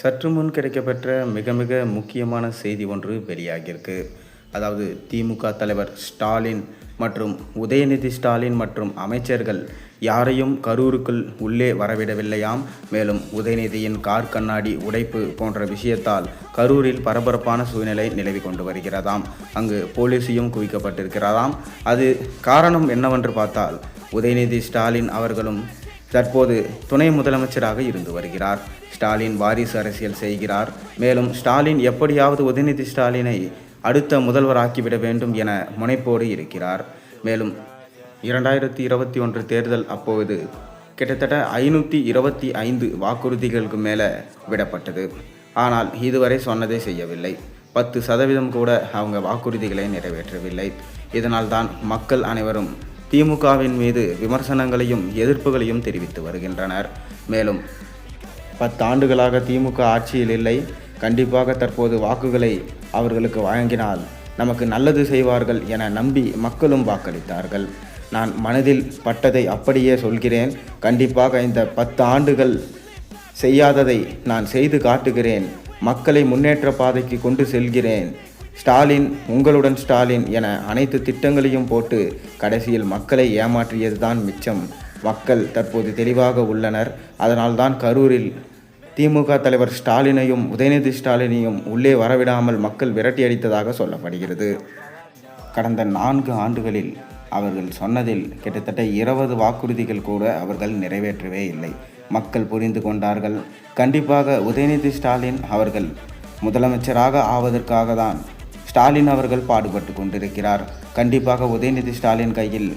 சற்று முன் கிடைக்கப்பெற்ற மிக மிக முக்கியமான செய்தி ஒன்று வெளியாகியிருக்கு. அதாவது திமுக தலைவர் ஸ்டாலின் மற்றும் உதயநிதி ஸ்டாலின் மற்றும் அமைச்சர்கள் யாரையும் கரூருக்குள் உள்ளே வரவிடவில்லையாம். மேலும் உதயநிதியின் கார் கண்ணாடி உடைப்பு போன்ற விஷயத்தால் கரூரில் பரபரப்பான சூழ்நிலை நிலவி கொண்டு வருகிறதாம். அங்கு போலீஸையும் குவிக்கப்பட்டிருக்கிறதாம். அது காரணம் என்னவென்று பார்த்தால், உதயநிதி ஸ்டாலின் அவர்களும் தற்போது துணை முதலமைச்சராக இருந்து வருகிறார். ஸ்டாலின் வாரிசு அரசியல் செய்கிறார். மேலும் ஸ்டாலின் எப்படியாவது உதயநிதி ஸ்டாலினை அடுத்த முதல்வராக்கிவிட வேண்டும் என முனைப்போடு இருக்கிறார். மேலும் 2021 தேர்தல் அப்போது கிட்டத்தட்ட 525 வாக்குறுதிகளுக்கு மேலே விடப்பட்டது. ஆனால் இதுவரை சொன்னதை செய்யவில்லை. 10% கூட அவங்க வாக்குறுதிகளை நிறைவேற்றவில்லை. இதனால் தான் மக்கள் அனைவரும் திமுகவின் மீது விமர்சனங்களையும் எதிர்ப்புகளையும் தெரிவித்து வருகின்றனர். மேலும் 10 ஆண்டுகளாக திமுக ஆட்சியில் இல்லை. கண்டிப்பாக தற்போது வாக்குகளை அவர்களுக்கு வழங்கினால் நமக்கு நல்லது செய்வார்கள் என நம்பி மக்களும் வாக்களித்தார்கள். நான் மனதில் பட்டதை அப்படியே சொல்கிறேன். கண்டிப்பாக இந்த 10 ஆண்டுகள் செய்யாததை நான் செய்து காட்டுகிறேன். மக்களை முன்னேற்ற பாதைக்கு கொண்டு செல்கிறேன். ஸ்டாலின் உங்களுடன் ஸ்டாலின் என அனைத்து திட்டங்களையும் போட்டு கடைசியில் மக்களை ஏமாற்றியது தான் மிச்சம். மக்கள் தற்போது தெளிவாக உள்ளனர். அதனால்தான் கரூரில் திமுக தலைவர் ஸ்டாலினையும் உதயநிதி ஸ்டாலினையும் உள்ளே வரவிடாமல் மக்கள் விரட்டி அடித்ததாக சொல்லப்படுகிறது. கடந்த 4 ஆண்டுகளில் அவர்கள் சொன்னதில் கிட்டத்தட்ட 20 வாக்குறுதிகள் கூட அவர்கள் நிறைவேற்றவே இல்லை. மக்கள் புரிந்து கொண்டார்கள். கண்டிப்பாக உதயநிதி ஸ்டாலின் அவர்கள் முதலமைச்சராக ஆவதற்காக தான் ஸ்டாலின் அவர்கள் பாடுபட்டு கொண்டிருக்கிறார். கண்டிப்பாக உதயநிதி ஸ்டாலின் கையில்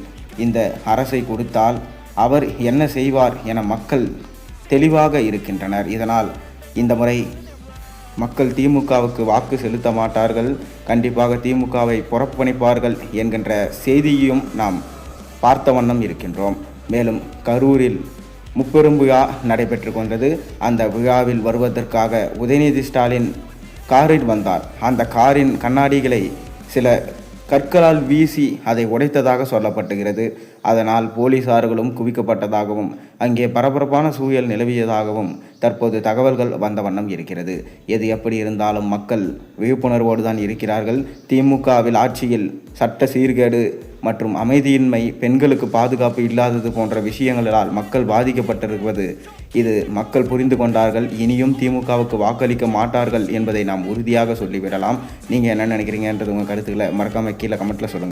இந்த அரசை கொடுத்தால் அவர் என்ன செய்வார் என மக்கள் தெளிவாக இருக்கின்றனர். இதனால் இந்த முறை மக்கள் திமுகவுக்கு வாக்கு செலுத்த மாட்டார்கள். கண்டிப்பாக திமுகவை புறக்கணிப்பார்கள் என்கின்ற செய்தியையும் நாம் பார்த்த வண்ணம் இருக்கின்றோம். மேலும் கரூரில் முப்பெரும் விழா நடைபெற்று கொண்டது. அந்த விழாவில் வருவதற்காக உதயநிதி ஸ்டாலின் காரில் வந்தார். அந்த காரின் கண்ணாடிகளை சில கற்களால் வீசி அதை உடைத்ததாக சொல்லப்பட்டுகிறது. அதனால் போலீசார்களும் குவிக்கப்பட்டதாகவும் அங்கே பரபரப்பான சூழல் நிலவியதாகவும் தற்போது தகவல்கள் வந்த வண்ணம் இருக்கிறது. எது எப்படி இருந்தாலும் மக்கள் விழிப்புணர்வோடு தான் இருக்கிறார்கள். திமுகவில் ஆட்சியில் சட்ட சீர்கேடு மற்றும் அமைதியின்மை, பெண்களுக்கு பாதுகாப்பு இல்லாதது போன்ற விஷயங்களால் மக்கள் பாதிக்கப்பட்டிருப்பது இது மக்கள் புரிந்து கொண்டார்கள். இனியும் திமுகவுக்கு வாக்களிக்க மாட்டார்கள் என்பதை நாம் உறுதியாக சொல்லிவிடலாம். நீங்கள் என்ன நினைக்கிறீங்கன்றது உங்கள் கருத்துக்களை மறக்காமல் கீழே கமெண்ட்டில் சொல்லுங்கள்.